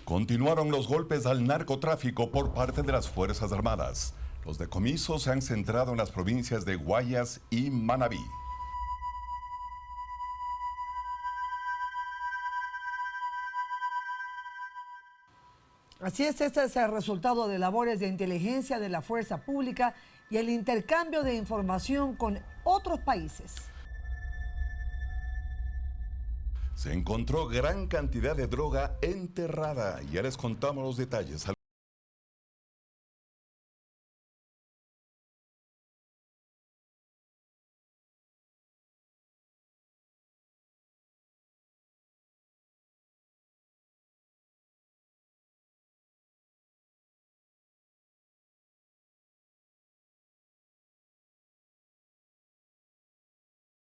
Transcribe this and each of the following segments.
Continuaron los golpes al narcotráfico por parte de las Fuerzas Armadas. Los decomisos se han centrado en las provincias de Guayas y Manabí. Así es, este es el resultado de labores de inteligencia de la fuerza pública y el intercambio de información con otros países. Se encontró gran cantidad de droga enterrada. Ya les contamos los detalles.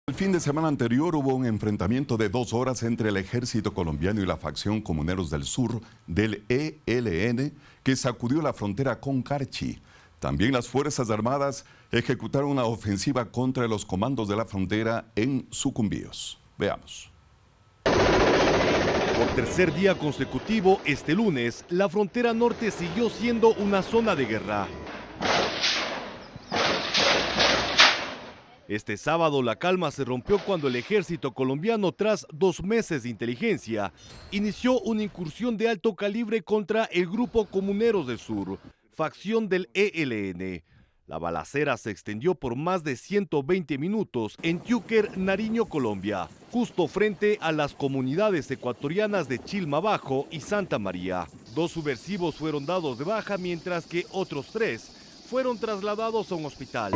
El fin de semana anterior hubo un enfrentamiento de 2 horas entre el ejército colombiano y la facción Comuneros del Sur del ELN que sacudió la frontera con Carchi. También las Fuerzas Armadas ejecutaron una ofensiva contra los comandos de la frontera en Sucumbíos. Veamos. Por tercer día consecutivo, este lunes, la frontera norte siguió siendo una zona de guerra. Este sábado la calma se rompió cuando el ejército colombiano, tras 2 meses de inteligencia, inició una incursión de alto calibre contra el grupo Comuneros del Sur, facción del ELN. La balacera se extendió por más de 120 minutos en Tiúquer, Nariño, Colombia, justo frente a las comunidades ecuatorianas de Chilma Bajo y Santa María. 2 subversivos fueron dados de baja, mientras que otros 3 fueron trasladados a un hospital.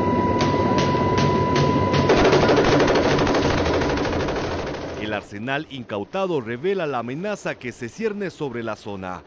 El arsenal incautado revela la amenaza que se cierne sobre la zona.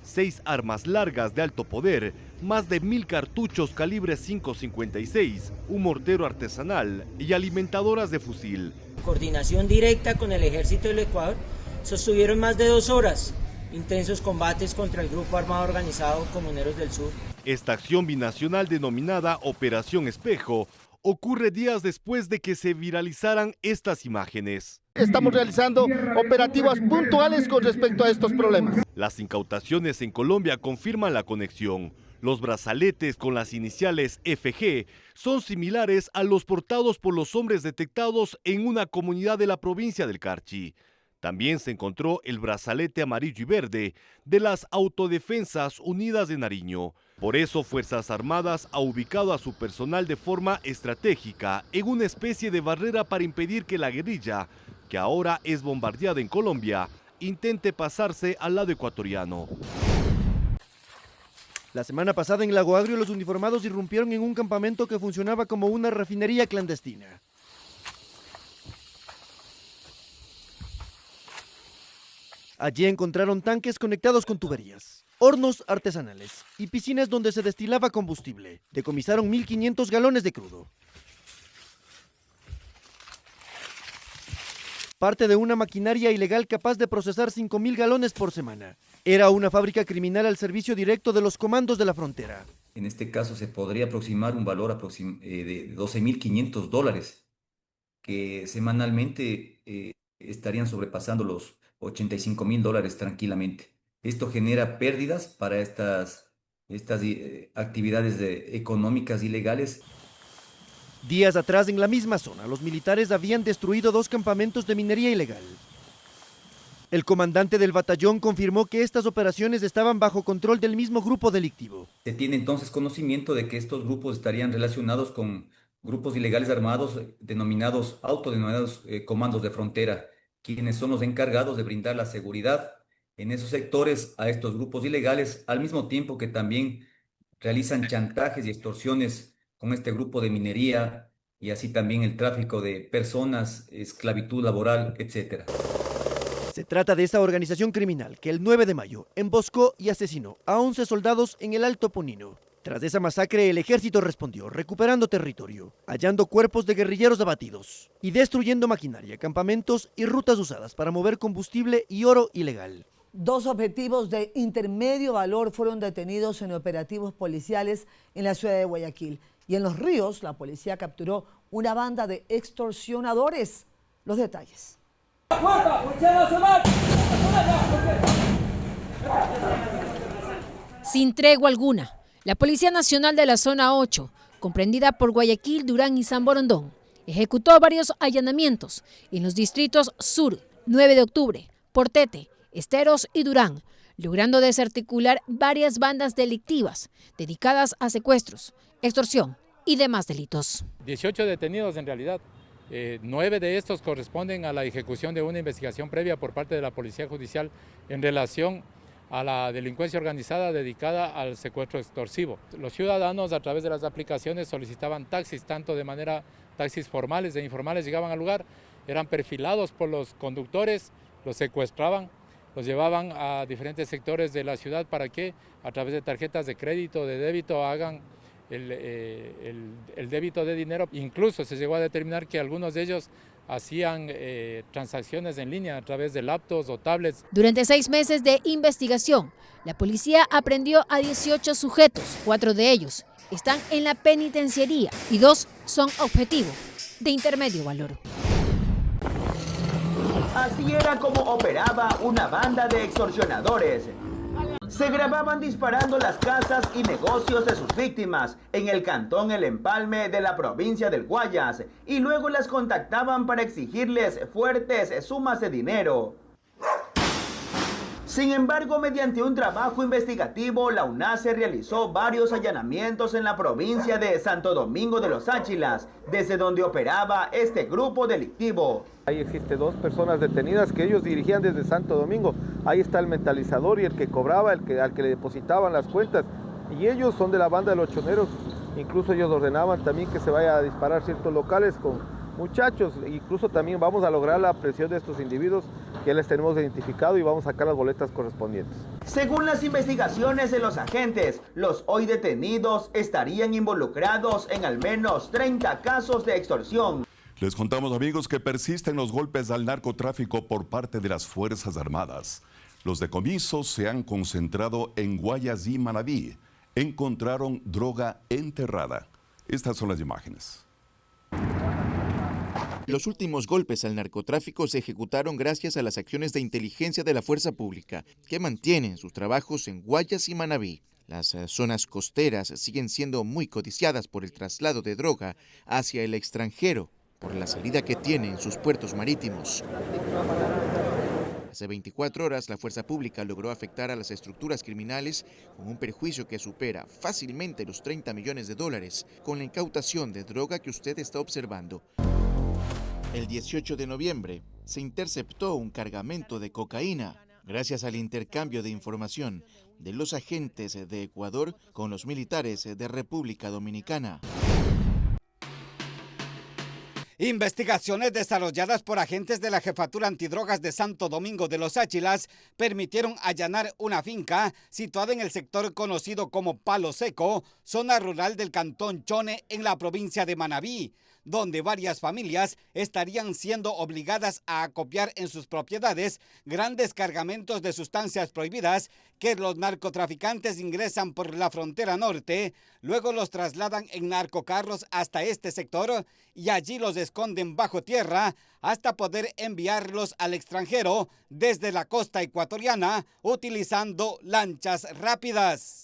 6 armas largas de alto poder, más de 1000 cartuchos calibre .556, un mortero artesanal y alimentadoras de fusil. Coordinación directa con el ejército del Ecuador, sostuvieron más de 2 horas intensos combates contra el grupo armado organizado Comuneros del Sur. Esta acción binacional denominada Operación Espejo ocurre días después de que se viralizaran estas imágenes. Estamos realizando operativas puntuales con respecto a estos problemas. Las incautaciones en Colombia confirman la conexión. Los brazaletes con las iniciales FG son similares a los portados por los hombres detectados en una comunidad de la provincia del Carchi. También se encontró el brazalete amarillo y verde de las Autodefensas Unidas de Nariño. Por eso Fuerzas Armadas ha ubicado a su personal de forma estratégica en una especie de barrera para impedir que la guerrilla, que ahora es bombardeada en Colombia, intente pasarse al lado ecuatoriano. La semana pasada en Lago Agrio los uniformados irrumpieron en un campamento que funcionaba como una refinería clandestina. Allí encontraron tanques conectados con tuberías, hornos artesanales y piscinas donde se destilaba combustible. Decomisaron 1.500 galones de crudo. Parte de una maquinaria ilegal capaz de procesar 5.000 galones por semana. Era una fábrica criminal al servicio directo de los comandos de la frontera. En este caso se podría aproximar un valor de $12.500 que semanalmente estarían sobrepasando los $85.000 tranquilamente. Esto genera pérdidas para estas actividades económicas ilegales. Días atrás, en la misma zona, los militares habían destruido 2 campamentos de minería ilegal. El comandante del batallón confirmó que estas operaciones estaban bajo control del mismo grupo delictivo. Se tiene entonces conocimiento de que estos grupos estarían relacionados con grupos ilegales armados autodenominados comandos de frontera, quienes son los encargados de brindar la seguridad en esos sectores a estos grupos ilegales, al mismo tiempo que también realizan chantajes y extorsiones con este grupo de minería y así también el tráfico de personas, esclavitud laboral, etc. Se trata de esa organización criminal que el 9 de mayo emboscó y asesinó a 11 soldados en el Alto Ponino. Tras esa masacre, el ejército respondió, recuperando territorio, hallando cuerpos de guerrilleros abatidos y destruyendo maquinaria, campamentos y rutas usadas para mover combustible y oro ilegal. 2 objetivos de intermedio valor fueron detenidos en operativos policiales en la ciudad de Guayaquil. Y en Los Ríos, la policía capturó una banda de extorsionadores. Los detalles. Sin tregua alguna, la Policía Nacional de la Zona 8, comprendida por Guayaquil, Durán y San Borondón, ejecutó varios allanamientos en los distritos Sur, 9 de octubre, Portete, Esteros y Durán, logrando desarticular varias bandas delictivas dedicadas a secuestros, extorsión y demás delitos. 18 detenidos en realidad. 9 de estos corresponden a la ejecución de una investigación previa por parte de la Policía Judicial en relación a la delincuencia organizada dedicada al secuestro extorsivo. Los ciudadanos a través de las aplicaciones solicitaban taxis, tanto de manera taxis formales e informales llegaban al lugar, eran perfilados por los conductores, los secuestraban, los llevaban a diferentes sectores de la ciudad para que a través de tarjetas de crédito, de débito, hagan el débito de dinero. Incluso se llegó a determinar que algunos de ellos hacían transacciones en línea a través de laptops o tablets. Durante 6 meses de investigación, la policía aprendió a 18 sujetos, 4 de ellos están en la penitenciaría y 2 son objetivo de intermedio valor. Así era como operaba una banda de extorsionadores. Se grababan disparando las casas y negocios de sus víctimas en el cantón El Empalme de la provincia del Guayas y luego las contactaban para exigirles fuertes sumas de dinero. Sin embargo, mediante un trabajo investigativo, la UNACE realizó varios allanamientos en la provincia de Santo Domingo de los Áchilas, desde donde operaba este grupo delictivo. Ahí existe 2 personas detenidas que ellos dirigían desde Santo Domingo. Ahí está el mentalizador y el que cobraba, al que le depositaban las cuentas. Y ellos son de la banda de los choneros. Incluso ellos ordenaban también que se vaya a disparar ciertos locales con muchachos. Incluso también vamos a lograr la presión de estos individuos que ya les tenemos identificado y vamos a sacar las boletas correspondientes. Según las investigaciones de los agentes, los hoy detenidos estarían involucrados en al menos 30 casos de extorsión. Les contamos, amigos, que persisten los golpes al narcotráfico por parte de las Fuerzas Armadas. Los decomisos se han concentrado en Guayas y Manabí. Encontraron droga enterrada. Estas son las imágenes. Los últimos golpes al narcotráfico se ejecutaron gracias a las acciones de inteligencia de la fuerza pública, que mantienen sus trabajos en Guayas y Manabí. Las zonas costeras siguen siendo muy codiciadas por el traslado de droga hacia el extranjero, por la salida que tiene en sus puertos marítimos. Hace 24 horas, la fuerza pública logró afectar a las estructuras criminales con un perjuicio que supera fácilmente los 30 millones de dólares con la incautación de droga que usted está observando. El 18 de noviembre se interceptó un cargamento de cocaína gracias al intercambio de información de los agentes de Ecuador con los militares de República Dominicana. Investigaciones desarrolladas por agentes de la Jefatura Antidrogas de Santo Domingo de los Áchilas permitieron allanar una finca situada en el sector conocido como Palo Seco, zona rural del cantón Chone en la provincia de Manabí, donde varias familias estarían siendo obligadas a acopiar en sus propiedades grandes cargamentos de sustancias prohibidas que los narcotraficantes ingresan por la frontera norte, luego los trasladan en narcocarros hasta este sector y allí los esconden bajo tierra hasta poder enviarlos al extranjero desde la costa ecuatoriana utilizando lanchas rápidas.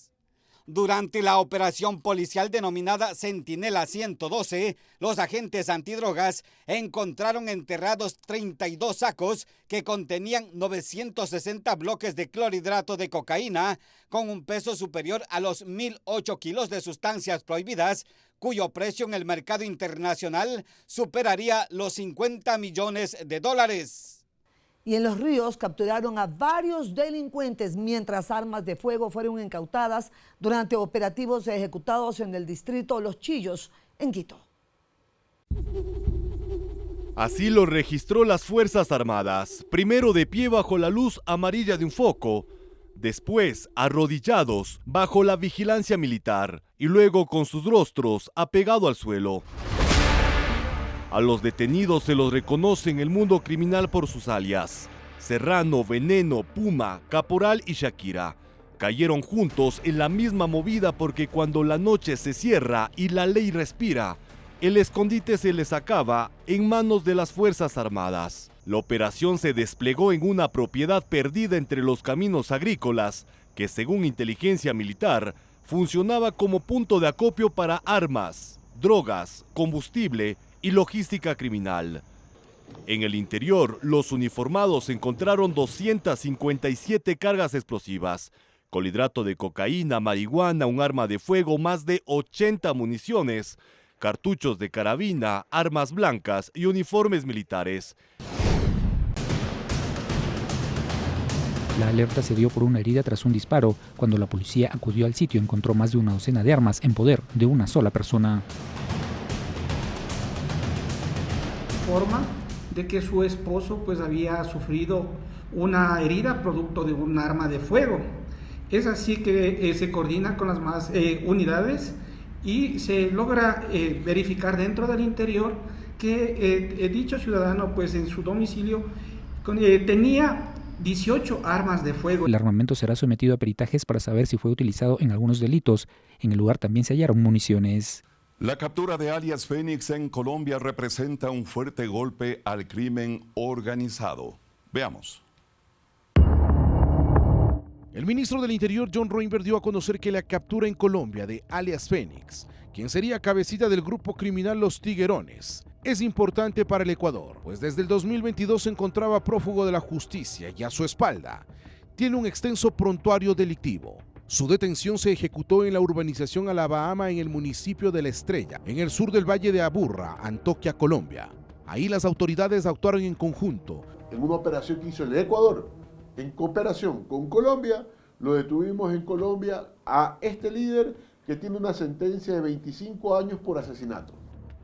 Durante la operación policial denominada Centinela 112, los agentes antidrogas encontraron enterrados 32 sacos que contenían 960 bloques de clorhidrato de cocaína con un peso superior a los 1.008 kilos de sustancias prohibidas, cuyo precio en el mercado internacional superaría los 50 millones de dólares. Y en Los Ríos capturaron a varios delincuentes mientras armas de fuego fueron incautadas durante operativos ejecutados en el distrito Los Chillos, en Quito. Así lo registró las Fuerzas Armadas, primero de pie bajo la luz amarilla de un foco, después arrodillados bajo la vigilancia militar y luego con sus rostros apegados al suelo. A los detenidos se los reconoce en el mundo criminal por sus alias: Serrano, Veneno, Puma, Caporal y Shakira. Cayeron juntos en la misma movida porque cuando la noche se cierra y la ley respira, el escondite se les acaba en manos de las Fuerzas Armadas. La operación se desplegó en una propiedad perdida entre los caminos agrícolas, que según inteligencia militar, funcionaba como punto de acopio para armas, drogas, combustible y logística criminal. En el interior, los uniformados encontraron 257 cargas explosivas, colhidrato de cocaína, marihuana, un arma de fuego, más de 80 municiones, cartuchos de carabina, armas blancas y uniformes militares. La alerta se dio por una herida tras un disparo. Cuando la policía acudió al sitio, encontró más de una docena de armas en poder de una sola persona. Forma de que su esposo pues había sufrido una herida producto de un arma de fuego. Es así que se coordina con las más unidades y se logra verificar dentro del interior que dicho ciudadano pues en su domicilio tenía 18 armas de fuego. El armamento será sometido a peritajes para saber si fue utilizado en algunos delitos. En el lugar también se hallaron municiones. La captura de alias Fénix en Colombia representa un fuerte golpe al crimen organizado. Veamos. El ministro del Interior, John Reinberg, dio a conocer que la captura en Colombia de alias Fénix, quien sería cabecita del grupo criminal Los Tiguerones, es importante para el Ecuador, pues desde el 2022 se encontraba prófugo de la justicia y a su espalda tiene un extenso prontuario delictivo. Su detención se ejecutó en la urbanización Alabama en el municipio de La Estrella, en el sur del Valle de Aburrá, Antioquia, Colombia. Ahí las autoridades actuaron en conjunto. En una operación que hizo el Ecuador, en cooperación con Colombia, lo detuvimos en Colombia a este líder que tiene una sentencia de 25 años por asesinato.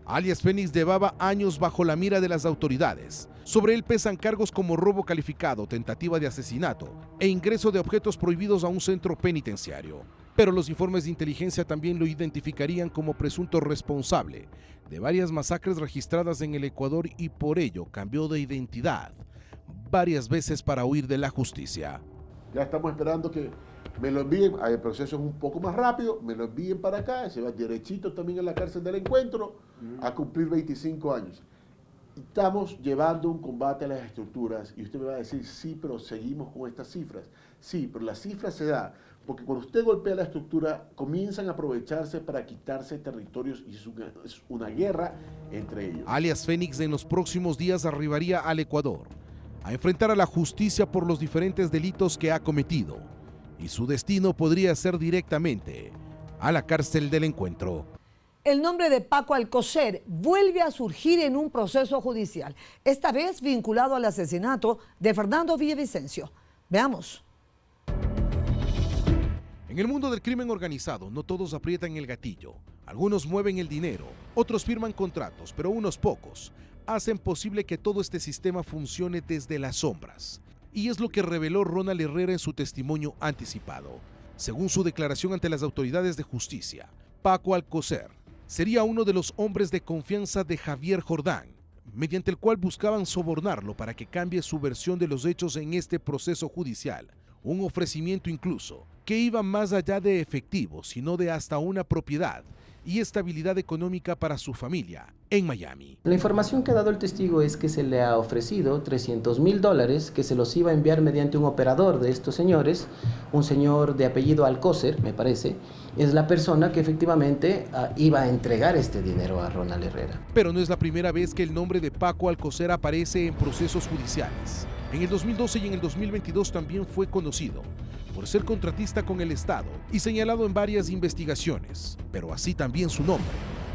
Alias Fénix llevaba años bajo la mira de las autoridades. Sobre él pesan cargos como robo calificado, tentativa de asesinato e ingreso de objetos prohibidos a un centro penitenciario. Pero los informes de inteligencia también lo identificarían como presunto responsable de varias masacres registradas en el Ecuador y por ello cambió de identidad varias veces para huir de la justicia. Ya estamos esperando que me lo envíen, el proceso es un poco más rápido, me lo envíen para acá, se va derechito también a la cárcel del Encuentro a cumplir 25 años. Estamos llevando un combate a las estructuras y usted me va a decir, sí, pero seguimos con estas cifras. Sí, pero la cifra se da porque cuando usted golpea la estructura, comienzan a aprovecharse para quitarse territorios y es una guerra entre ellos. Alias Fénix en los próximos días arribaría al Ecuador a enfrentar a la justicia por los diferentes delitos que ha cometido y su destino podría ser directamente a la cárcel del Encuentro. El nombre de Paco Alcocer vuelve a surgir en un proceso judicial, esta vez vinculado al asesinato de Fernando Villavicencio. Veamos. En el mundo del crimen organizado, no todos aprietan el gatillo. Algunos mueven el dinero, otros firman contratos, pero unos pocos hacen posible que todo este sistema funcione desde las sombras. Y es lo que reveló Ronald Herrera en su testimonio anticipado. Según su declaración ante las autoridades de justicia, Paco Alcocer sería uno de los hombres de confianza de Javier Jordán, mediante el cual buscaban sobornarlo para que cambie su versión de los hechos en este proceso judicial. Un ofrecimiento incluso que iba más allá de efectivo, sino de hasta una propiedad y estabilidad económica para su familia en Miami. La información que ha dado el testigo es que se le ha ofrecido $300,000 que se los iba a enviar mediante un operador de estos señores, un señor de apellido Alcocer, me parece, es la persona que efectivamente iba a entregar este dinero a Ronald Herrera. Pero no es la primera vez que el nombre de Paco Alcocer aparece en procesos judiciales. En el 2012 y en el 2022 también fue conocido por ser contratista con el Estado y señalado en varias investigaciones, pero así también su nombre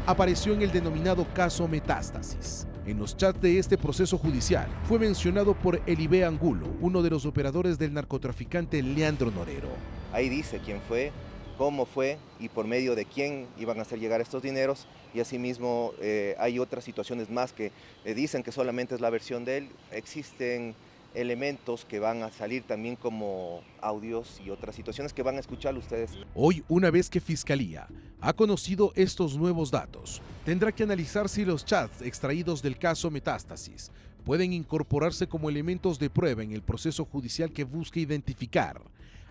apareció en el denominado caso Metástasis. En los chats de este proceso judicial fue mencionado por Elibe Angulo, uno de los operadores del narcotraficante Leandro Norero. Ahí dice quién fue, cómo fue y por medio de quién iban a hacer llegar estos dineros, y asimismo hay otras situaciones más que dicen que solamente es la versión de él. Existen elementos que van a salir también como audios y otras situaciones que van a escuchar ustedes. Hoy, una vez que Fiscalía ha conocido estos nuevos datos, tendrá que analizar si los chats extraídos del caso Metástasis pueden incorporarse como elementos de prueba en el proceso judicial que busca identificar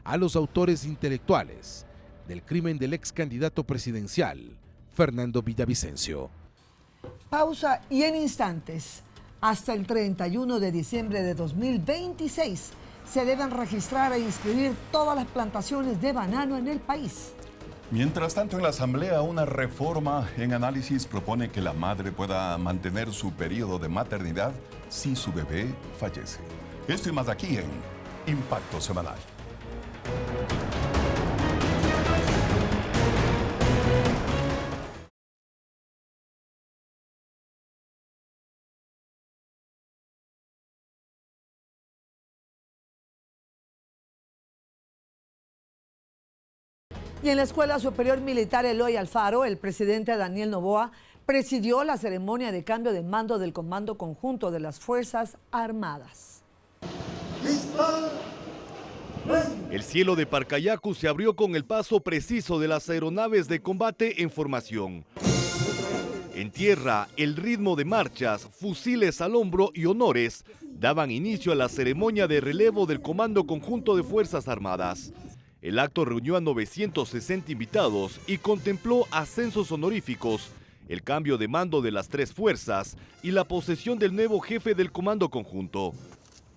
a los autores intelectuales del crimen del ex candidato presidencial, Fernando Villavicencio. Pausa y en instantes. Hasta el 31 de diciembre de 2026 se deben registrar e inscribir todas las plantaciones de banano en el país. Mientras tanto, en la Asamblea, una reforma en análisis propone que la madre pueda mantener su periodo de maternidad si su bebé fallece. Esto y más aquí en Impacto Semanal. Y en la Escuela Superior Militar Eloy Alfaro, el presidente Daniel Noboa presidió la ceremonia de cambio de mando del Comando Conjunto de las Fuerzas Armadas. El cielo de Parcayacu se abrió con el paso preciso de las aeronaves de combate en formación. En tierra, el ritmo de marchas, fusiles al hombro y honores daban inicio a la ceremonia de relevo del Comando Conjunto de Fuerzas Armadas. El acto reunió a 960 invitados y contempló ascensos honoríficos, el cambio de mando de las tres fuerzas y la posesión del nuevo jefe del Comando Conjunto.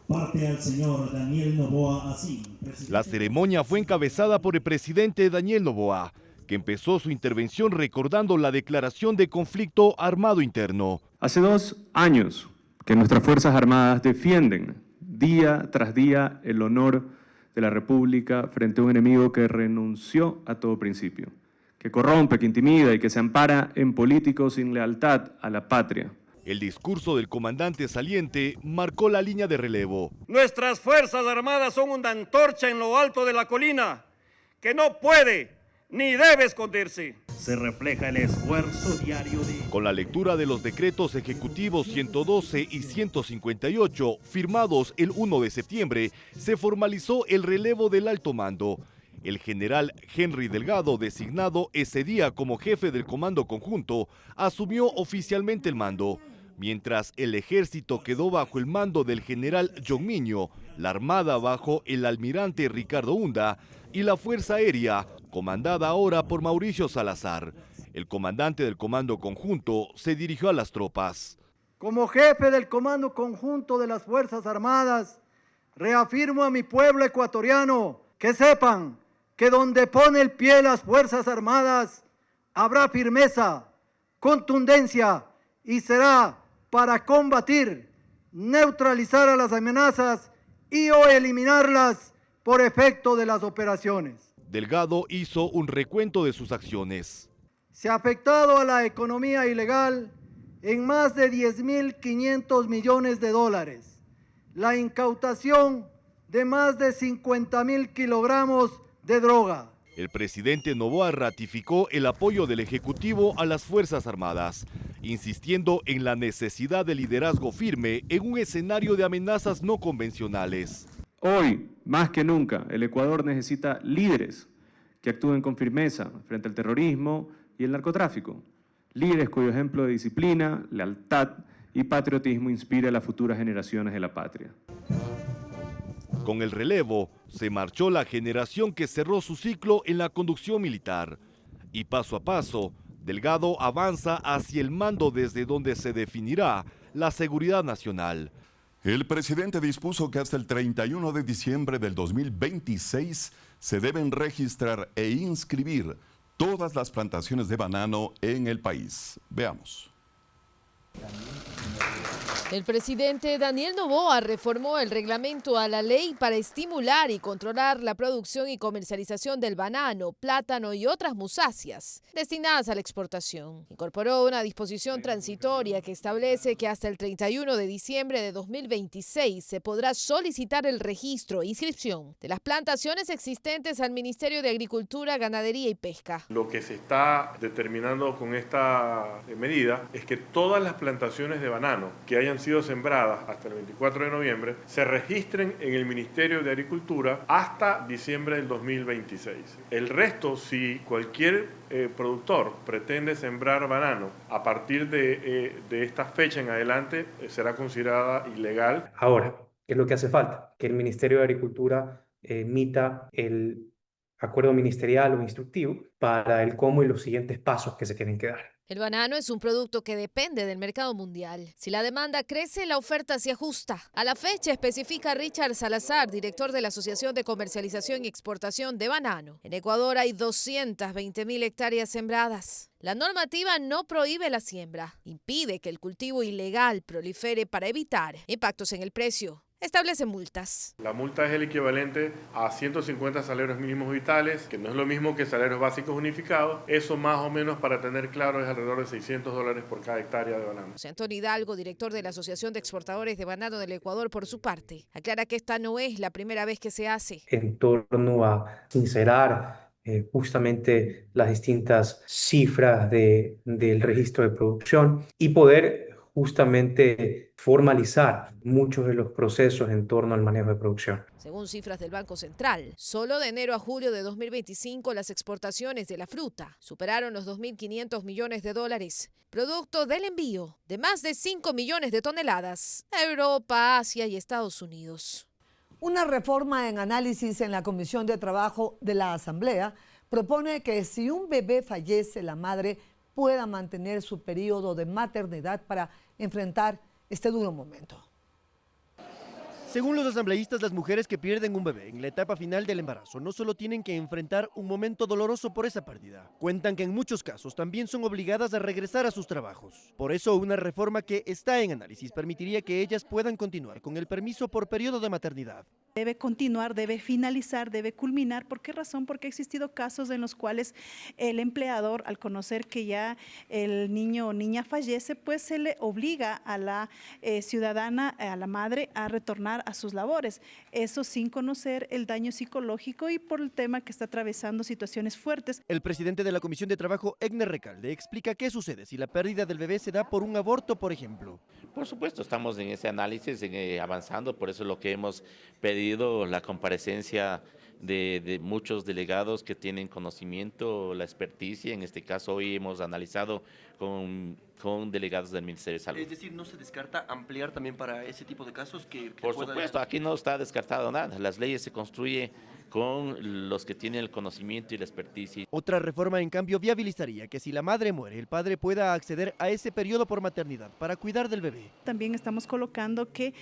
Parte al señor Daniel Noboa así. La ceremonia fue encabezada por el presidente Daniel Noboa, que empezó su intervención recordando la declaración de conflicto armado interno. Hace 2 años que nuestras Fuerzas Armadas defienden día tras día el honor de la República frente a un enemigo que renunció a todo principio, que corrompe, que intimida y que se ampara en políticos sin lealtad a la patria. El discurso del comandante saliente marcó la línea de relevo. Nuestras Fuerzas Armadas son una antorcha en lo alto de la colina que no puede ni debe esconderse. Se refleja el esfuerzo diario de... Con la lectura de los decretos ejecutivos 112 y 158, firmados el 1 de septiembre, se formalizó el relevo del alto mando. El general Henry Delgado, designado ese día como jefe del Comando Conjunto, asumió oficialmente el mando, mientras el ejército quedó bajo el mando del general John Miño, la armada bajo el almirante Ricardo Hunda y la Fuerza Aérea, comandada ahora por Mauricio Salazar. El comandante del Comando Conjunto se dirigió a las tropas. Como jefe del Comando Conjunto de las Fuerzas Armadas, reafirmo a mi pueblo ecuatoriano que sepan que donde pone el pie las Fuerzas Armadas habrá firmeza, contundencia y será para combatir, neutralizar a las amenazas y o eliminarlas por efecto de las operaciones. Delgado hizo un recuento de sus acciones. Se ha afectado a la economía ilegal en más de 10.500 millones de dólares. La incautación de más de 50.000 kilogramos de droga. El presidente Noboa ratificó el apoyo del Ejecutivo a las Fuerzas Armadas, insistiendo en la necesidad de liderazgo firme en un escenario de amenazas no convencionales. Hoy, más que nunca, el Ecuador necesita líderes que actúen con firmeza frente al terrorismo y el narcotráfico. Líderes cuyo ejemplo de disciplina, lealtad y patriotismo inspire a las futuras generaciones de la patria. Con el relevo, se marchó la generación que cerró su ciclo en la conducción militar. Y paso a paso, Delgado avanza hacia el mando desde donde se definirá la seguridad nacional. El presidente dispuso que hasta el 31 de diciembre del 2026 se deben registrar e inscribir todas las plantaciones de banano en el país. Veamos. El presidente Daniel Noboa reformó el reglamento a la ley para estimular y controlar la producción y comercialización del banano, plátano y otras musáceas destinadas a la exportación. Incorporó una disposición transitoria que establece que hasta el 31 de diciembre de 2026 se podrá solicitar el registro e inscripción de las plantaciones existentes al Ministerio de Agricultura, Ganadería y Pesca. Lo que se está determinando con esta medida es que todas las plantaciones de banano que hayan sido sembradas hasta el 24 de noviembre se registren en el Ministerio de Agricultura hasta diciembre del 2026. El resto, si cualquier productor pretende sembrar banano a partir de esta fecha en adelante, será considerada ilegal. Ahora, ¿qué es lo que hace falta? Que el Ministerio de Agricultura emita el acuerdo ministerial o instructivo para el cómo y los siguientes pasos que se tienen que dar. El banano es un producto que depende del mercado mundial. Si la demanda crece, la oferta se ajusta. A la fecha, especifica Richard Salazar, director de la Asociación de Comercialización y Exportación de Banano. En Ecuador hay 220.000 hectáreas sembradas. La normativa no prohíbe la siembra, impide que el cultivo ilegal prolifere para evitar impactos en el precio. Establece multas. La multa es el equivalente a 150 salarios mínimos vitales, que no es lo mismo que salarios básicos unificados. Eso más o menos, para tener claro, es alrededor de $600 por cada hectárea de banano. José Antonio Hidalgo, director de la Asociación de Exportadores de Banano del Ecuador, por su parte, aclara que esta no es la primera vez que se hace. En torno a sincerar justamente las distintas cifras del registro de producción y poder justamente formalizar muchos de los procesos en torno al manejo de producción. Según cifras del Banco Central, solo de enero a julio de 2025 las exportaciones de la fruta superaron los $2.500 millones, producto del envío de más de 5 millones de toneladas a Europa, Asia y Estados Unidos. Una reforma en análisis en la Comisión de Trabajo de la Asamblea propone que si un bebé fallece, la madre pueda mantener su periodo de maternidad para enfrentar este duro momento. Según los asambleístas, las mujeres que pierden un bebé en la etapa final del embarazo no solo tienen que enfrentar un momento doloroso por esa pérdida, cuentan que en muchos casos también son obligadas a regresar a sus trabajos. Por eso, una reforma que está en análisis permitiría que ellas puedan continuar con el permiso por periodo de maternidad. Debe continuar, debe finalizar, debe culminar. ¿Por qué razón? Porque ha existido casos en los cuales el empleador, al conocer que ya el niño o niña fallece, pues se le obliga a la ciudadana, a la madre, a retornar a sus labores. Eso sin conocer el daño psicológico y por el tema que está atravesando situaciones fuertes. El presidente de la Comisión de Trabajo, Egner Recalde, explica qué sucede si la pérdida del bebé se da por un aborto, por ejemplo. Por supuesto, estamos en ese análisis, avanzando, por eso es lo que hemos pedido, la comparecencia de muchos delegados que tienen conocimiento, la experticia. En este caso, hoy hemos analizado con delegados del Ministerio de Salud. Es decir, ¿no se descarta ampliar también para ese tipo de casos? Por supuesto, aquí no está descartado nada. Las leyes se construyen con los que tienen el conocimiento y la experticia. Otra reforma, en cambio, viabilizaría que si la madre muere, el padre pueda acceder a ese periodo por maternidad para cuidar del bebé. También estamos colocando que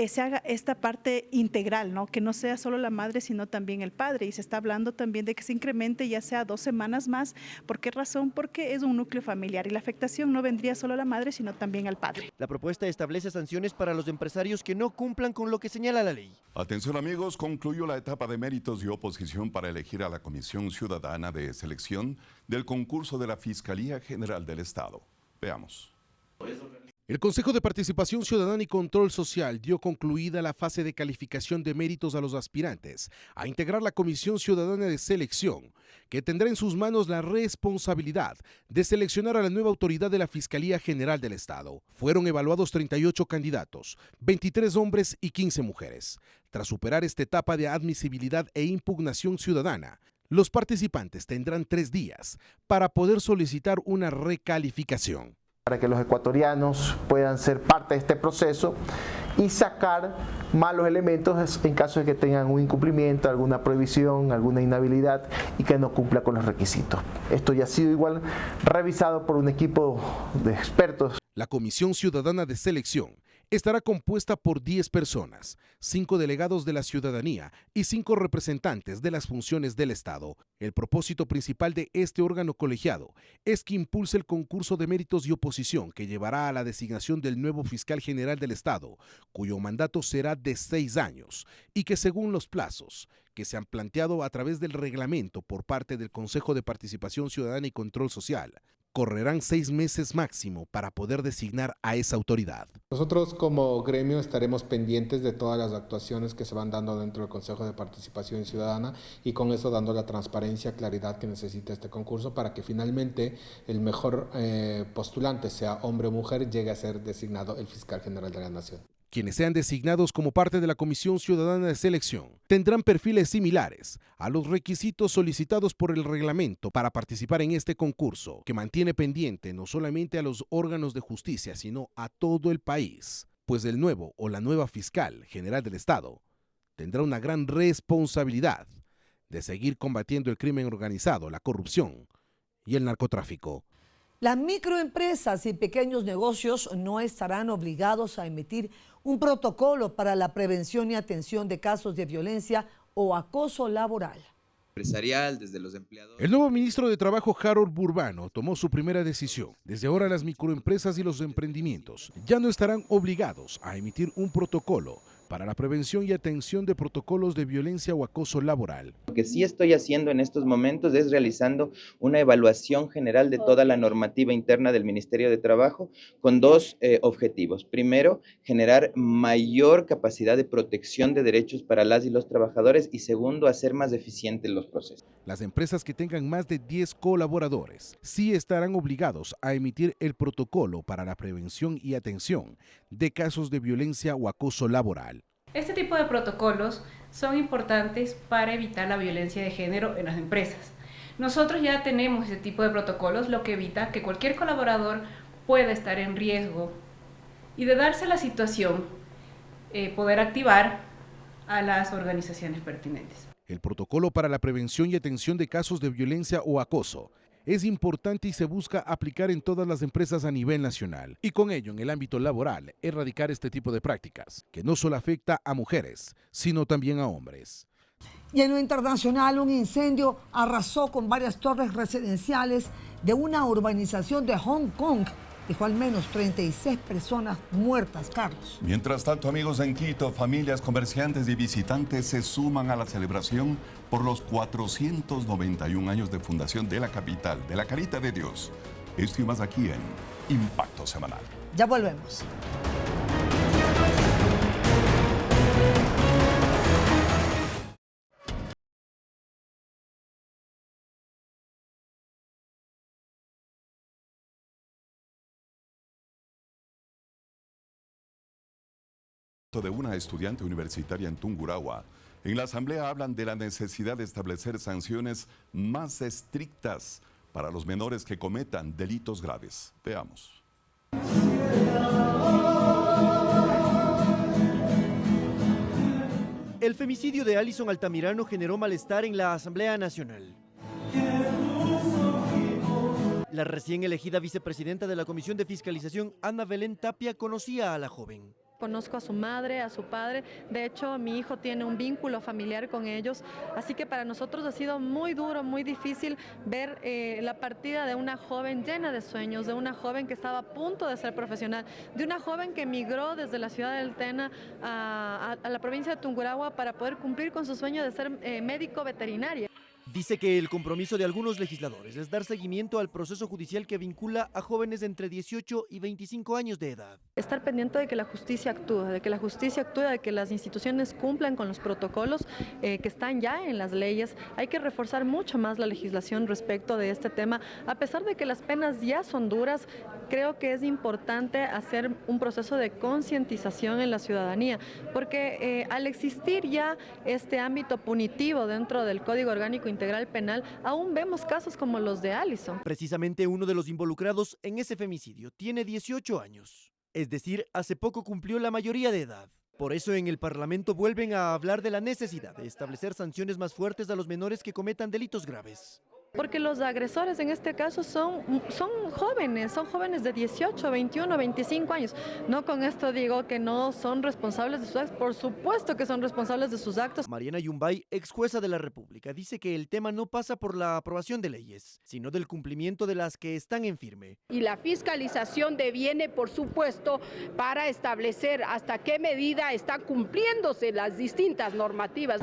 se haga esta parte integral, ¿no? Que no sea solo la madre, sino también el padre. Y se está hablando también de que se incremente ya sea 2 semanas más. ¿Por qué razón? Porque es un núcleo familiar y la afectación no vendría solo a la madre, sino también al padre. La propuesta establece sanciones para los empresarios que no cumplan con lo que señala la ley. Atención amigos, concluyó la etapa de méritos y oposición para elegir a la Comisión Ciudadana de Selección del concurso de la Fiscalía General del Estado. Veamos. El Consejo de Participación Ciudadana y Control Social dio concluida la fase de calificación de méritos a los aspirantes a integrar la Comisión Ciudadana de Selección, que tendrá en sus manos la responsabilidad de seleccionar a la nueva autoridad de la Fiscalía General del Estado. Fueron evaluados 38 candidatos, 23 hombres y 15 mujeres. Tras superar esta etapa de admisibilidad e impugnación ciudadana, los participantes tendrán 3 días para poder solicitar una recalificación. Para que los ecuatorianos puedan ser parte de este proceso y sacar malos elementos en caso de que tengan un incumplimiento, alguna prohibición, alguna inhabilidad y que no cumpla con los requisitos. Esto ya ha sido igual revisado por un equipo de expertos. La Comisión Ciudadana de Selección estará compuesta por 10 personas, 5 delegados de la ciudadanía y 5 representantes de las funciones del Estado. El propósito principal de este órgano colegiado es que impulse el concurso de méritos y oposición que llevará a la designación del nuevo fiscal general del Estado, cuyo mandato será de 6 años, y que según los plazos que se han planteado a través del reglamento por parte del Consejo de Participación Ciudadana y Control Social, correrán 6 meses máximo para poder designar a esa autoridad. Nosotros como gremio estaremos pendientes de todas las actuaciones que se van dando dentro del Consejo de Participación Ciudadana y con eso dando la transparencia, claridad que necesita este concurso para que finalmente el mejor postulante, sea hombre o mujer, llegue a ser designado el fiscal general de la Nación. Quienes sean designados como parte de la Comisión Ciudadana de Selección tendrán perfiles similares a los requisitos solicitados por el reglamento para participar en este concurso, que mantiene pendiente no solamente a los órganos de justicia, sino a todo el país, pues el nuevo o la nueva fiscal general del Estado tendrá una gran responsabilidad de seguir combatiendo el crimen organizado, la corrupción y el narcotráfico. Las microempresas y pequeños negocios no estarán obligados a emitir un protocolo para la prevención y atención de casos de violencia o acoso laboral. Empresarial, desde los empleadores. El nuevo ministro de Trabajo, Harold Burbano, tomó su primera decisión. Desde ahora las microempresas y los emprendimientos ya no estarán obligados a emitir un protocolo para la prevención y atención de protocolos de violencia o acoso laboral. Lo que sí estoy haciendo en estos momentos es realizando una evaluación general de toda la normativa interna del Ministerio de Trabajo con dos objetivos. Primero, generar mayor capacidad de protección de derechos para las y los trabajadores y segundo, hacer más eficientes los procesos. Las empresas que tengan más de 10 colaboradores sí estarán obligados a emitir el protocolo para la prevención y atención de casos de violencia o acoso laboral. Este tipo de protocolos son importantes para evitar la violencia de género en las empresas. Nosotros ya tenemos este tipo de protocolos, lo que evita que cualquier colaborador pueda estar en riesgo y, de darse la situación, poder activar a las organizaciones pertinentes. El protocolo para la prevención y atención de casos de violencia o acoso es importante y se busca aplicar en todas las empresas a nivel nacional y con ello en el ámbito laboral erradicar este tipo de prácticas que no solo afecta a mujeres, sino también a hombres. Y en lo internacional, un incendio arrasó con varias torres residenciales de una urbanización de Hong Kong. Dejó al menos 36 personas muertas, Carlos. Mientras tanto, amigos, en Quito, familias, comerciantes y visitantes se suman a la celebración por los 491 años de fundación de la capital, de la Carita de Dios. Esto y más aquí en Impacto Semanal. Ya volvemos. De una estudiante universitaria en Tungurahua. En la asamblea hablan de la necesidad de establecer sanciones más estrictas para los menores que cometan delitos graves. Veamos. El femicidio de Alison Altamirano generó malestar en la Asamblea Nacional. La recién elegida vicepresidenta de la Comisión de Fiscalización, Ana Belén Tapia, conocía a la joven. Conozco a su madre, a su padre, de hecho mi hijo tiene un vínculo familiar con ellos, así que para nosotros ha sido muy duro, muy difícil ver la partida de una joven llena de sueños, de una joven que estaba a punto de ser profesional, de una joven que emigró desde la ciudad del Tena a la provincia de Tungurahua para poder cumplir con su sueño de ser médico veterinario. Dice que el compromiso de algunos legisladores es dar seguimiento al proceso judicial que vincula a jóvenes de entre 18 y 25 años de edad. Estar pendiente de que la justicia actúe, de que las instituciones cumplan con los protocolos que están ya en las leyes. Hay que reforzar mucho más la legislación respecto de este tema. A pesar de que las penas ya son duras, creo que es importante hacer un proceso de concientización en la ciudadanía, porque al existir ya este ámbito punitivo dentro del Código Orgánico Integral Penal, aún vemos casos como los de Alison. Precisamente uno de los involucrados en ese femicidio tiene 18 años, es decir, hace poco cumplió la mayoría de edad. Por eso en el Parlamento vuelven a hablar de la necesidad de establecer sanciones más fuertes a los menores que cometan delitos graves. Porque los agresores en este caso son jóvenes de 18, 21, 25 años. No con esto digo que no son responsables de sus actos, por supuesto que son responsables de sus actos. Mariana Yumbay, ex jueza de la República, dice que el tema no pasa por la aprobación de leyes, sino del cumplimiento de las que están en firme. Y la fiscalización deviene, por supuesto, para establecer hasta qué medida están cumpliéndose las distintas normativas.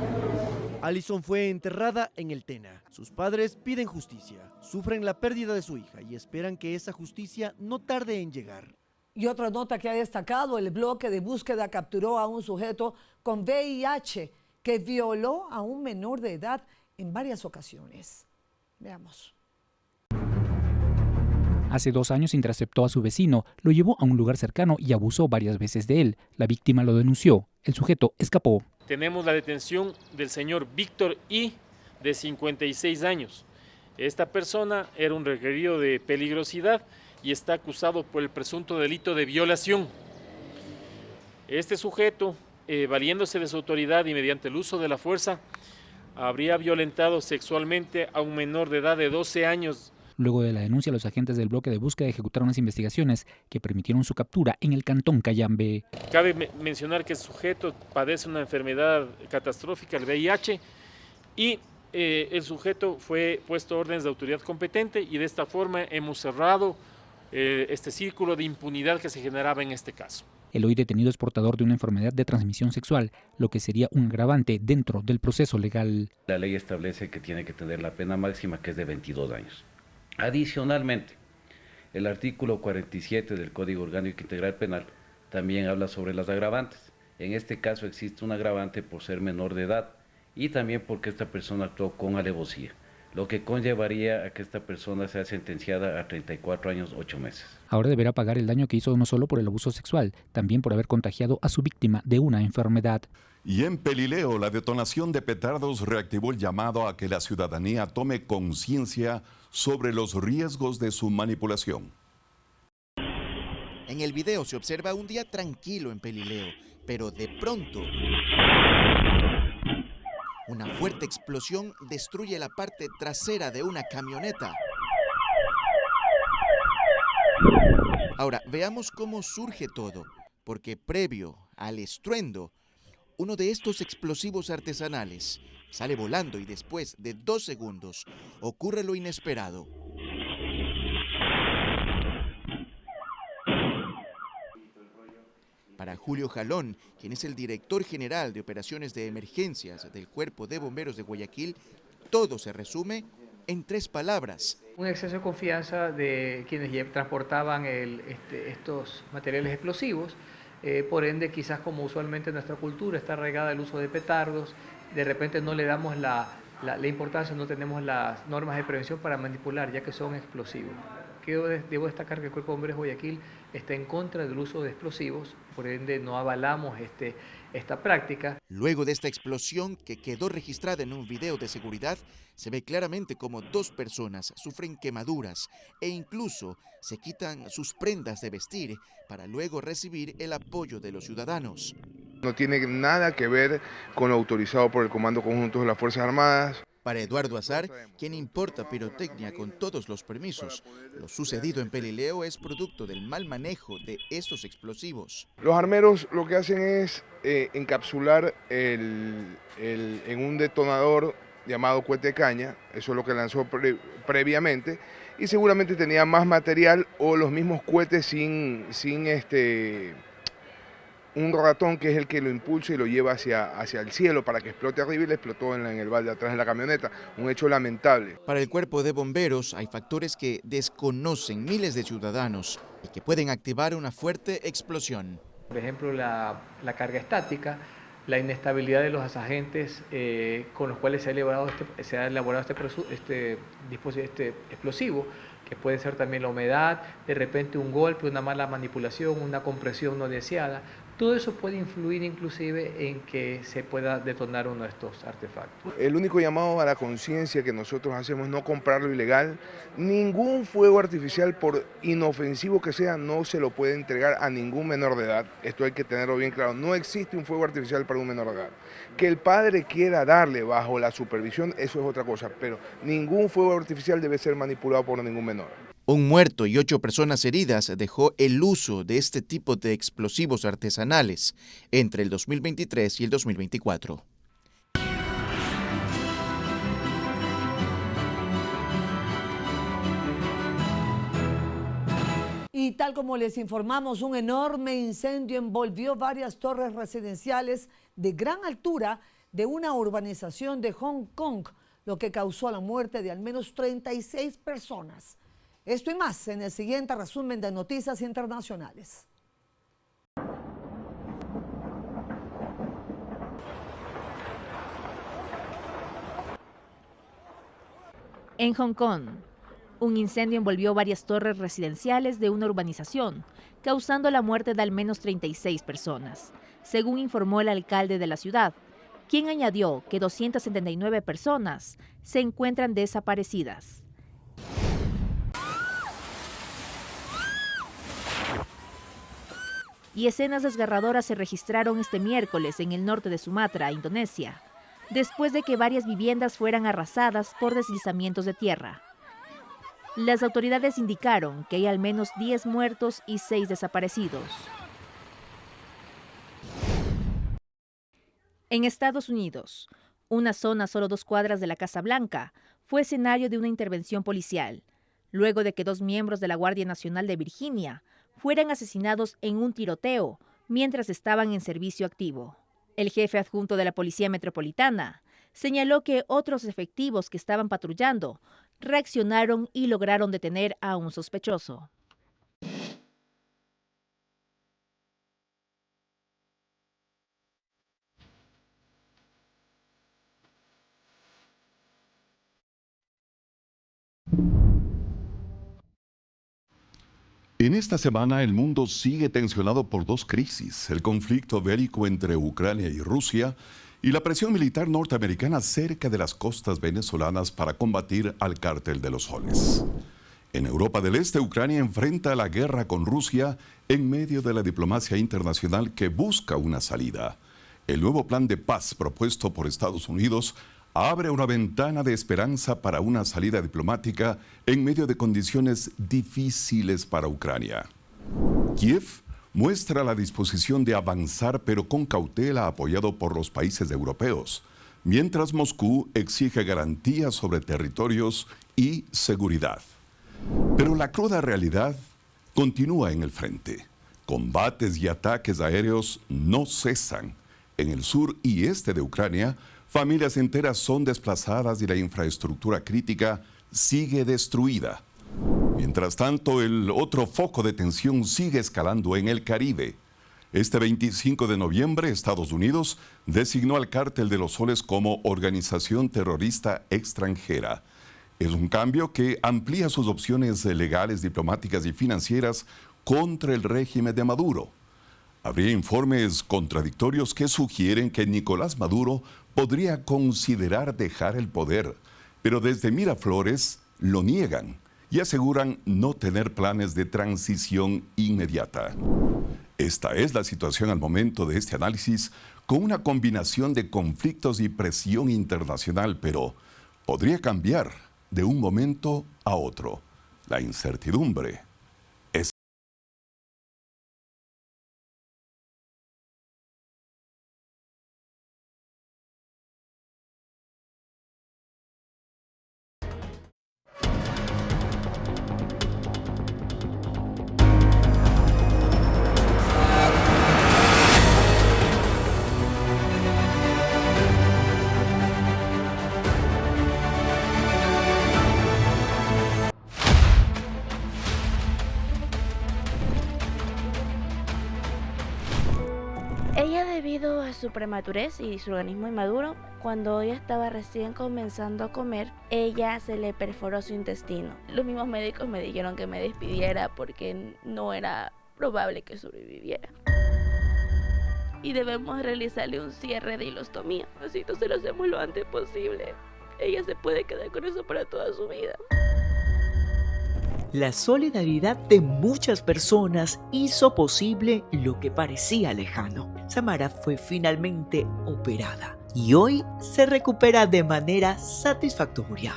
Alison fue enterrada en el Tena. Sus padres piden justicia, sufren la pérdida de su hija y esperan que esa justicia no tarde en llegar. Y otra nota que ha destacado, el bloque de búsqueda capturó a un sujeto con VIH que violó a un menor de edad en varias ocasiones. Veamos. Hace 2 años interceptó a su vecino, lo llevó a un lugar cercano y abusó varias veces de él. La víctima lo denunció. El sujeto escapó. Tenemos la detención del señor Víctor I, de 56 años. Esta persona era un requerido de peligrosidad y está acusado por el presunto delito de violación. Este sujeto, valiéndose de su autoridad y mediante el uso de la fuerza, habría violentado sexualmente a un menor de edad de 12 años. Luego de la denuncia, los agentes del bloque de búsqueda ejecutaron las investigaciones que permitieron su captura en el cantón Cayambe. Cabe mencionar que el sujeto padece una enfermedad catastrófica, el VIH, y el sujeto fue puesto a órdenes de autoridad competente y de esta forma hemos cerrado este círculo de impunidad que se generaba en este caso. El hoy detenido es portador de una enfermedad de transmisión sexual, lo que sería un agravante dentro del proceso legal. La ley establece que tiene que tener la pena máxima, que es de 22 años. Adicionalmente, el artículo 47 del Código Orgánico Integral Penal también habla sobre las agravantes. En este caso existe un agravante por ser menor de edad y también porque esta persona actuó con alevosía, lo que conllevaría a que esta persona sea sentenciada a 34 años, 8 meses. Ahora deberá pagar el daño que hizo no solo por el abuso sexual, también por haber contagiado a su víctima de una enfermedad. Y en Pelileo, la detonación de petardos reactivó el llamado a que la ciudadanía tome conciencia sobre los riesgos de su manipulación. En el video se observa un día tranquilo en Pelileo, pero de pronto una fuerte explosión destruye la parte trasera de una camioneta. Ahora, veamos cómo surge todo, porque previo al estruendo, uno de estos explosivos artesanales sale volando y después de 2 segundos ocurre lo inesperado. Para Julio Jalón, quien es el director general de operaciones de emergencias del Cuerpo de Bomberos de Guayaquil, todo se resume en 3 palabras. Un exceso de confianza de quienes transportaban estos materiales explosivos, por ende quizás como usualmente nuestra cultura está arraigada el uso de petardos, de repente no le damos la importancia, no tenemos las normas de prevención para manipular, ya que son explosivos. Debo destacar que el Cuerpo de Bomberos de Guayaquil está en contra del uso de explosivos, por ende no avalamos esta práctica. Luego de esta explosión, que quedó registrada en un video de seguridad, se ve claramente como 2 personas sufren quemaduras e incluso se quitan sus prendas de vestir para luego recibir el apoyo de los ciudadanos. No tiene nada que ver con lo autorizado por el Comando Conjunto de las Fuerzas Armadas. Para Eduardo Azar, quien importa pirotecnia con todos los permisos, lo sucedido en Pelileo es producto del mal manejo de estos explosivos. Los armeros lo que hacen es encapsular en un detonador llamado cohete de caña, eso es lo que lanzó previamente, y seguramente tenía más material o los mismos cohetes sin un ratón que es el que lo impulsa y lo lleva hacia el cielo para que explote arriba, y le explotó en el balde atrás de la camioneta. Un hecho lamentable. Para el Cuerpo de Bomberos hay factores que desconocen miles de ciudadanos y que pueden activar una fuerte explosión. Por ejemplo, la carga estática, la inestabilidad de los agentes con los cuales se ha elaborado este explosivo, que puede ser también la humedad, de repente un golpe, una mala manipulación, una compresión no deseada. Todo eso puede influir inclusive en que se pueda detonar uno de estos artefactos. El único llamado a la conciencia que nosotros hacemos es no comprar lo ilegal. Ningún fuego artificial, por inofensivo que sea, no se lo puede entregar a ningún menor de edad. Esto hay que tenerlo bien claro. No existe un fuego artificial para un menor de edad. Que el padre quiera darle bajo la supervisión, eso es otra cosa, pero ningún fuego artificial debe ser manipulado por ningún menor. Un muerto y 8 personas heridas dejó el uso de este tipo de explosivos artesanales entre el 2023 y el 2024. Y tal como les informamos, un enorme incendio envolvió varias torres residenciales de gran altura de una urbanización de Hong Kong, lo que causó la muerte de al menos 36 personas. Esto y más en el siguiente resumen de Noticias Internacionales. En Hong Kong, un incendio envolvió varias torres residenciales de una urbanización, causando la muerte de al menos 36 personas, según informó el alcalde de la ciudad, quien añadió que 279 personas se encuentran desaparecidas. Y escenas desgarradoras se registraron este miércoles en el norte de Sumatra, Indonesia, después de que varias viviendas fueran arrasadas por deslizamientos de tierra. Las autoridades indicaron que hay al menos 10 muertos y 6 desaparecidos. En Estados Unidos, una zona a solo 2 cuadras de la Casa Blanca fue escenario de una intervención policial, luego de que 2 miembros de la Guardia Nacional de Virginia fueran asesinados en un tiroteo mientras estaban en servicio activo. El jefe adjunto de la Policía Metropolitana señaló que otros efectivos que estaban patrullando reaccionaron y lograron detener a un sospechoso. En esta semana el mundo sigue tensionado por 2 crisis, el conflicto bélico entre Ucrania y Rusia y la presión militar norteamericana cerca de las costas venezolanas para combatir al Cártel de los Soles. En Europa del Este, Ucrania enfrenta la guerra con Rusia en medio de la diplomacia internacional que busca una salida. El nuevo plan de paz propuesto por Estados Unidos abre una ventana de esperanza para una salida diplomática en medio de condiciones difíciles para Ucrania. Kiev muestra la disposición de avanzar, pero con cautela, apoyado por los países europeos, mientras Moscú exige garantías sobre territorios y seguridad. Pero la cruda realidad continúa en el frente. Combates y ataques aéreos no cesan. En el sur y este de Ucrania, familias enteras son desplazadas y la infraestructura crítica sigue destruida. Mientras tanto, el otro foco de tensión sigue escalando en el Caribe. Este 25 de noviembre, Estados Unidos designó al Cártel de los Soles como organización terrorista extranjera. Es un cambio que amplía sus opciones legales, diplomáticas y financieras contra el régimen de Maduro. Habría informes contradictorios que sugieren que Nicolás Maduro podría considerar dejar el poder, pero desde Miraflores lo niegan y aseguran no tener planes de transición inmediata. Esta es la situación al momento de este análisis, con una combinación de conflictos y presión internacional, pero podría cambiar de un momento a otro. La incertidumbre es. Ella, debido a su prematurez y su organismo inmaduro, cuando ella estaba recién comenzando a comer, ella se le perforó su intestino. Los mismos médicos me dijeron que me despidiera porque no era probable que sobreviviera. Y debemos realizarle un cierre de hilostomía. Así no se lo hacemos lo antes posible. Ella se puede quedar con eso para toda su vida. La solidaridad de muchas personas hizo posible lo que parecía lejano. Samara fue finalmente operada y hoy se recupera de manera satisfactoria.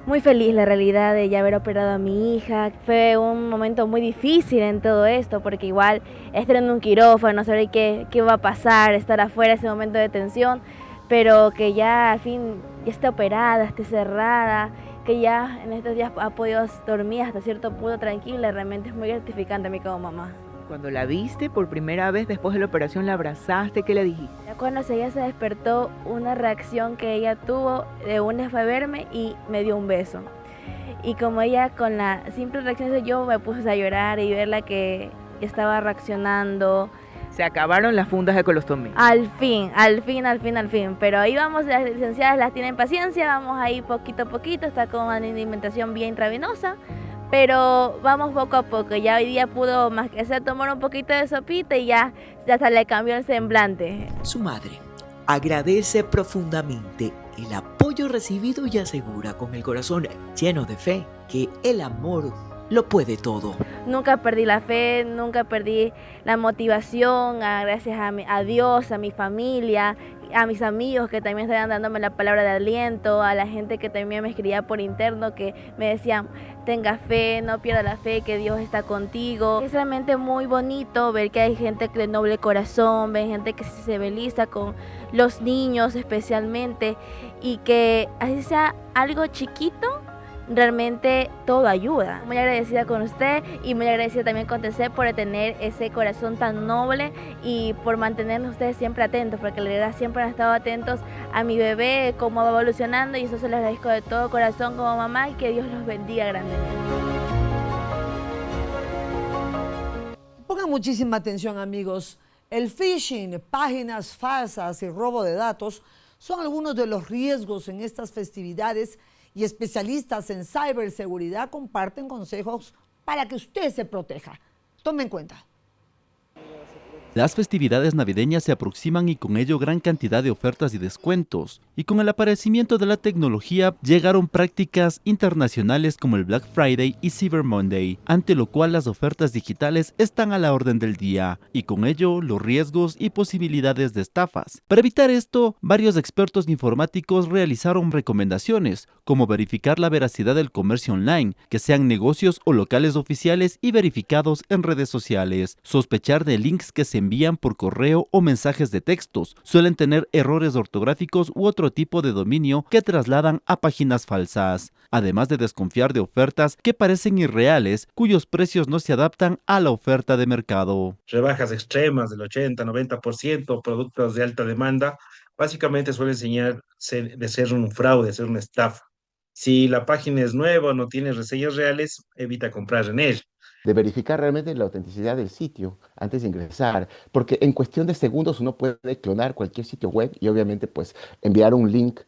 Muy feliz, la realidad, de ya haber operado a mi hija. Fue un momento muy difícil en todo esto, porque igual estar en un quirófano, no saber qué va a pasar, estar afuera, ese momento de tensión, pero que ya al fin ya esté operada, esté cerrada, que ya en estos días ha podido dormir hasta cierto punto tranquila, realmente es muy gratificante a mí como mamá. Cuando la viste por primera vez después de la operación, ¿la abrazaste? ¿Qué le dijiste? Ya cuando ella se despertó, una reacción que ella tuvo de una fue verme y me dio un beso. Y como ella con la simple reacción, yo me puse a llorar y verla que estaba reaccionando. Se acabaron las fundas de colostomía. Al fin. Pero ahí vamos, las licenciadas las tienen paciencia, vamos ahí poquito a poquito, está con una alimentación bien intravenosa, pero vamos poco a poco. Ya hoy día pudo más que sea tomar un poquito de sopita y ya se le cambió el semblante. Su madre agradece profundamente el apoyo recibido y asegura con el corazón lleno de fe que el amor lo puede todo. Nunca perdí la fe, nunca perdí la motivación, gracias a Dios, a mi familia, a mis amigos que también estaban dándome la palabra de aliento, a la gente que también me escribía por interno, que me decían, tenga fe, no pierda la fe, que Dios está contigo. Es realmente muy bonito ver que hay gente de noble corazón, ver gente que se sensibiliza con los niños especialmente, y que así sea algo chiquito, realmente todo ayuda. Muy agradecida con usted y muy agradecida también con TC por tener ese corazón tan noble y por mantenernos ustedes siempre atentos, porque la verdad siempre han estado atentos a mi bebé, cómo va evolucionando, y eso se lo agradezco de todo corazón como mamá, y que Dios los bendiga grandemente. Pongan muchísima atención, amigos. El phishing, páginas falsas y robo de datos son algunos de los riesgos en estas festividades, y especialistas en ciberseguridad comparten consejos para que usted se proteja. Tome en cuenta. Las festividades navideñas se aproximan y con ello gran cantidad de ofertas y descuentos. Y con el aparecimiento de la tecnología llegaron prácticas internacionales como el Black Friday y Cyber Monday, ante lo cual las ofertas digitales están a la orden del día, y con ello los riesgos y posibilidades de estafas. Para evitar esto, varios expertos informáticos realizaron recomendaciones, como verificar la veracidad del comercio online, que sean negocios o locales oficiales y verificados en redes sociales, sospechar de links que se envían por correo o mensajes de textos, suelen tener errores ortográficos u otro tipo de dominio que trasladan a páginas falsas, además de desconfiar de ofertas que parecen irreales, cuyos precios no se adaptan a la oferta de mercado. Rebajas extremas del 80-90%, productos de alta demanda, básicamente suele enseñar de ser un fraude, ser una estafa. Si la página es nueva o no tiene reseñas reales, evita comprar en ella. De verificar realmente la autenticidad del sitio antes de ingresar, porque en cuestión de segundos uno puede clonar cualquier sitio web y obviamente pues enviar un link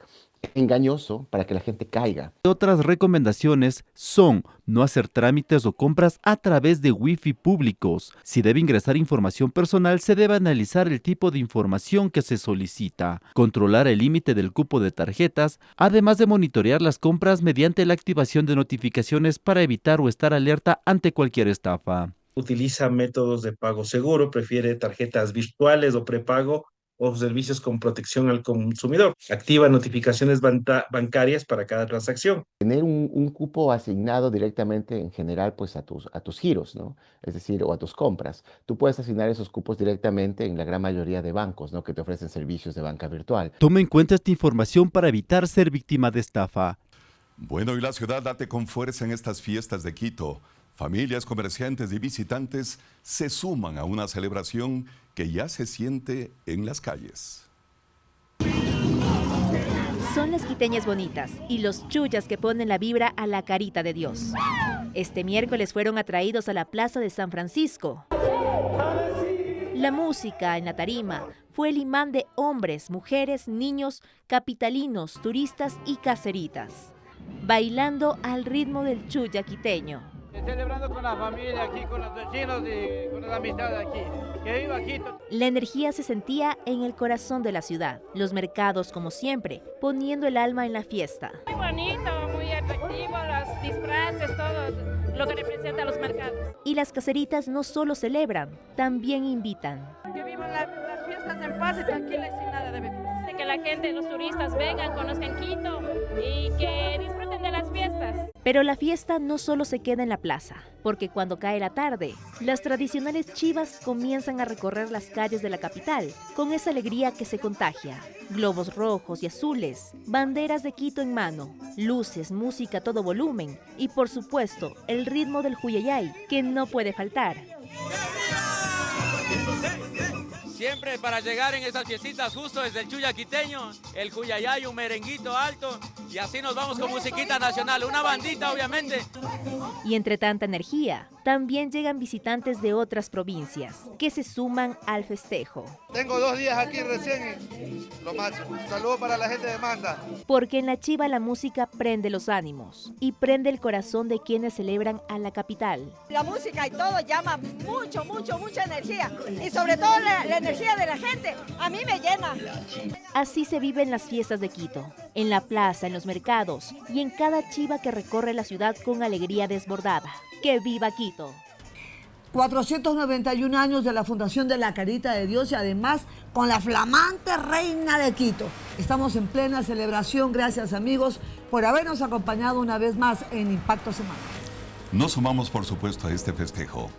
engañoso para que la gente caiga. Otras recomendaciones son no hacer trámites o compras a través de Wi-Fi públicos. Si debe ingresar información personal, se debe analizar el tipo de información que se solicita, controlar el límite del cupo de tarjetas, además de monitorear las compras mediante la activación de notificaciones para evitar o estar alerta ante cualquier estafa. Utiliza métodos de pago seguro, prefiere tarjetas virtuales o prepago o servicios con protección al consumidor. Activa notificaciones bancarias para cada transacción. Tener un cupo asignado directamente en general pues a tus giros, ¿no? Es decir, o a tus compras. Tú puedes asignar esos cupos directamente en la gran mayoría de bancos, ¿no? Que te ofrecen servicios de banca virtual. Toma en cuenta esta información para evitar ser víctima de estafa. Bueno, y la ciudad late con fuerza en estas fiestas de Quito. Familias, comerciantes y visitantes se suman a una celebración que ya se siente en las calles. Son las quiteñas bonitas y los chullas que ponen la vibra a la carita de Dios. Este miércoles fueron atraídos a la Plaza de San Francisco. La música en la tarima fue el imán de hombres, mujeres, niños, capitalinos, turistas y caseritas, bailando al ritmo del chulla quiteño. Celebrando con la familia aquí, con los vecinos y con las amistades aquí. ¡Que viva Quito! La energía se sentía en el corazón de la ciudad. Los mercados, como siempre, poniendo el alma en la fiesta. Muy bonito, muy atractivo, los disfraces, todo lo que representa los mercados. Y las caseritas no solo celebran, también invitan. Que vivan las fiestas en paz y tranquilas y sin nada de violencia. Que la gente, los turistas vengan, conozcan Quito y que disfruten de las fiestas. Pero la fiesta no solo se queda en la plaza, porque cuando cae la tarde, las tradicionales chivas comienzan a recorrer las calles de la capital con esa alegría que se contagia. Globos rojos y azules, banderas de Quito en mano, luces, música a todo volumen y por supuesto el ritmo del Juyayay, que no puede faltar. Siempre para llegar en esas fiestitas justo desde el chulla quiteño, el Juyayay, un merenguito alto y así nos vamos con musiquita nacional, una bandita obviamente. Y entre tanta energía, también llegan visitantes de otras provincias que se suman al festejo. Tengo 2 días aquí recién y lo máximo. Saludos para la gente de Manda. Porque en la chiva la música prende los ánimos y prende el corazón de quienes celebran a la capital. La música y todo llama mucha energía y sobre todo la energía de la gente a mí me llena. Así se viven las fiestas de Quito, en la plaza, en los mercados y en cada chiva que recorre la ciudad con alegría desbordada. ¡Que viva Quito! 491 años de la fundación de la Carita de Dios y además con la flamante reina de Quito. Estamos en plena celebración. Gracias, amigos, por habernos acompañado una vez más en Impacto Semanal. Nos sumamos, por supuesto, a este festejo.